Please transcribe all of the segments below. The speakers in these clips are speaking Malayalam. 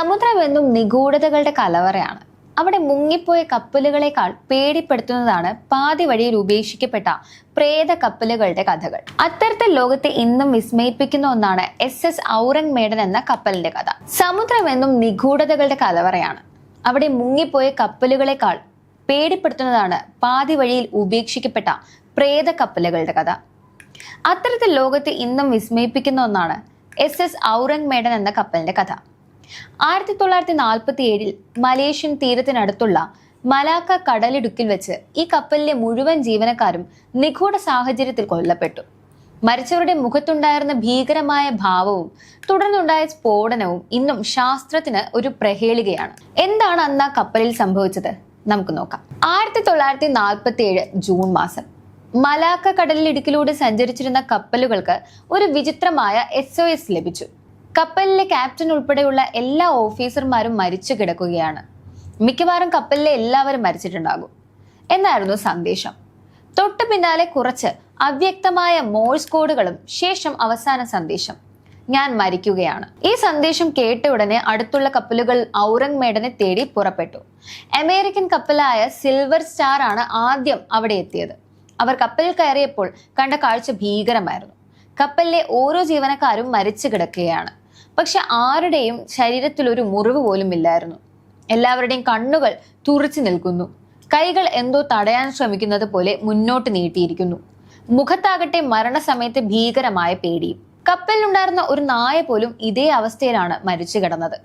സമുദ്രമെന്നും നിഗൂഢതകളുടെ കലവറയാണ്. അവിടെ മുങ്ങിപ്പോയ കപ്പലുകളെക്കാൾ പേടിപ്പെടുത്തുന്നതാണ് പാതി വഴിയിൽ ഉപേക്ഷിക്കപ്പെട്ട പ്രേത കപ്പലുകളുടെ കഥകൾ. അത്തരത്തിൽ ലോകത്തെ ഇന്നും വിസ്മയിപ്പിക്കുന്ന ഒന്നാണ് SS ഔറംഗ് മേഡൻ എന്ന കപ്പലിന്റെ കഥ. സമുദ്രമെന്നും നിഗൂഢതകളുടെ കലവറയാണ്. അവിടെ മുങ്ങിപ്പോയ കപ്പലുകളെക്കാൾ പേടിപ്പെടുത്തുന്നതാണ് പാതി വഴിയിൽ ഉപേക്ഷിക്കപ്പെട്ട പ്രേത കപ്പലുകളുടെ കഥ. അത്തരത്തിൽ ലോകത്തെ ഇന്നും വിസ്മയിപ്പിക്കുന്ന ഒന്നാണ് SS ഔറംഗ് മേഡൻ എന്ന കപ്പലിന്റെ കഥ. 1947 മലേഷ്യൻ തീരത്തിനടുത്തുള്ള മലാക്ക കടലിടുക്കിൽ വെച്ച് ഈ കപ്പലിലെ മുഴുവൻ ജീവനക്കാരും നിഗൂഢ സാഹചര്യത്തിൽ കൊല്ലപ്പെട്ടു. മരിച്ചവരുടെ മുഖത്തുണ്ടായിരുന്ന ഭീകരമായ ഭാവവും തുടർന്നുണ്ടായ സ്ഫോടനവും ഇന്നും ശാസ്ത്രത്തിന് ഒരു പ്രഹേളികയാണ്. എന്താണ് അന്ന് ആ കപ്പലിൽ സംഭവിച്ചത്? നമുക്ക് നോക്കാം. 1947 ജൂൺ മാസം മലാക്ക കടലിടുക്കിലൂടെ സഞ്ചരിച്ചിരുന്ന കപ്പലുകൾക്ക് ഒരു വിചിത്രമായ SOS ലഭിച്ചു. കപ്പലിലെ ക്യാപ്റ്റൻ ഉൾപ്പെടെയുള്ള എല്ലാ ഓഫീസർമാരും മരിച്ചു കിടക്കുകയാണ്. മിക്കവാറും കപ്പലിലെ എല്ലാവരും മരിച്ചിട്ടുണ്ടാകും എന്നായിരുന്നു സന്ദേശം. തൊട്ടു പിന്നാലെ കുറച്ച് അവ്യക്തമായ മോഴ്സ് കോഡുകളും ശേഷം അവസാന സന്ദേശം, ഞാൻ മരിക്കുകയാണ്. ഈ സന്ദേശം കേട്ട ഉടനെ അടുത്തുള്ള കപ്പലുകൾ ഔറംഗ് മേഡനെ തേടി പുറപ്പെട്ടു. അമേരിക്കൻ കപ്പലായ സിൽവർ സ്റ്റാർ ആണ് ആദ്യം അവിടെ എത്തിയത്. അവർ കപ്പലിൽ കയറിയപ്പോൾ കണ്ട കാഴ്ച ഭീകരമായിരുന്നു. കപ്പലിലെ ഓരോ ജീവനക്കാരും മരിച്ചു കിടക്കുകയാണ്. പക്ഷെ ആരുടെയും ശരീരത്തിൽ ഒരു മുറിവ് പോലും ഇല്ലായിരുന്നു. എല്ലാവരുടെയും കണ്ണുകൾ തുറച്ചു നിൽക്കുന്നു. കൈകൾ എന്തോ തടയാൻ ശ്രമിക്കുന്നത് പോലെ മുന്നോട്ട് നീട്ടിയിരിക്കുന്നു. മുഖത്താകട്ടെ മരണസമയത്ത് ഭീകരമായ പേടിയും. കപ്പലിലുണ്ടായിരുന്ന ഒരു നായ പോലും ഇതേ അവസ്ഥയിലാണ് മരിച്ചു കിടന്നത്.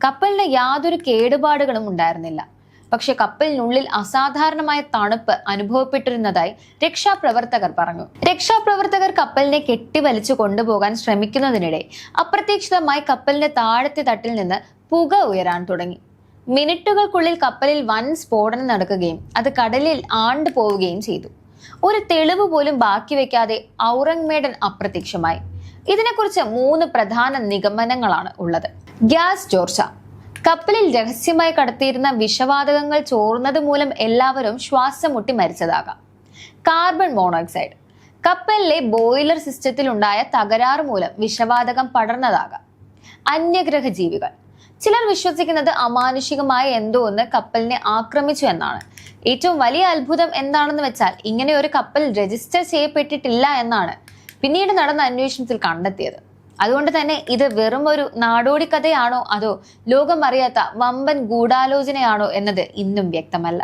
കപ്പലിന് യാതൊരു കേടുപാടുകളും ഉണ്ടായിരുന്നില്ല. പക്ഷെ കപ്പലിനുള്ളിൽ അസാധാരണമായ തണുപ്പ് അനുഭവപ്പെട്ടിരുന്നതായി രക്ഷാപ്രവർത്തകർ പറഞ്ഞു. രക്ഷാപ്രവർത്തകർ കപ്പലിനെ കെട്ടിവലിച്ചു കൊണ്ടുപോകാൻ ശ്രമിക്കുന്നതിനിടെ അപ്രതീക്ഷിതമായി കപ്പലിന്റെ താഴത്തെ തട്ടിൽ നിന്ന് പുക ഉയരാൻ തുടങ്ങി. മിനിറ്റുകൾക്കുള്ളിൽ കപ്പലിൽ വൻ സ്ഫോടനം നടക്കുകയും അത് കടലിൽ ആണ്ടു പോവുകയും ചെയ്തു. ഒരു തെളിവ് പോലും ബാക്കി വെക്കാതെ ഔറംഗ് മേഡൻ അപ്രത്യക്ഷമായി. ഇതിനെക്കുറിച്ച് 3 പ്രധാന നിഗമനങ്ങളാണ് ഉള്ളത്. ഗ്യാസ് ചോർച്ച. കപ്പലിൽ രഹസ്യമായി കടത്തിയിരുന്ന വിഷവാതകങ്ങൾ ചോർന്നത് മൂലം എല്ലാവരും ശ്വാസം മുട്ടി മരിച്ചതാകാം. Carbon monoxide. കപ്പലിലെ ബോയിലർ സിസ്റ്റത്തിൽ ഉണ്ടായ തകരാറ് മൂലം വിഷവാതകം പടർന്നതാകാം. അന്യഗ്രഹ ജീവികൾ. ചിലർ വിശ്വസിക്കുന്നത് അമാനുഷികമായ എന്തോ ഒന്ന് കപ്പലിനെ ആക്രമിച്ചു എന്നാണ്. ഏറ്റവും വലിയ അത്ഭുതം എന്താണെന്ന് വെച്ചാൽ ഇങ്ങനെ ഒരു കപ്പൽ രജിസ്റ്റർ ചെയ്യപ്പെട്ടിട്ടില്ല എന്നാണ് പിന്നീട് നടന്ന അന്വേഷണത്തിൽ കണ്ടെത്തിയത്. അതുകൊണ്ട് തന്നെ ഇത് വെറും ഒരു നാടോടി കഥയാണോ അതോ ലോകം അറിയാത്ത വമ്പൻ ഗൂഢാലോചനയാണോ എന്നത് ഇന്നും വ്യക്തമല്ല.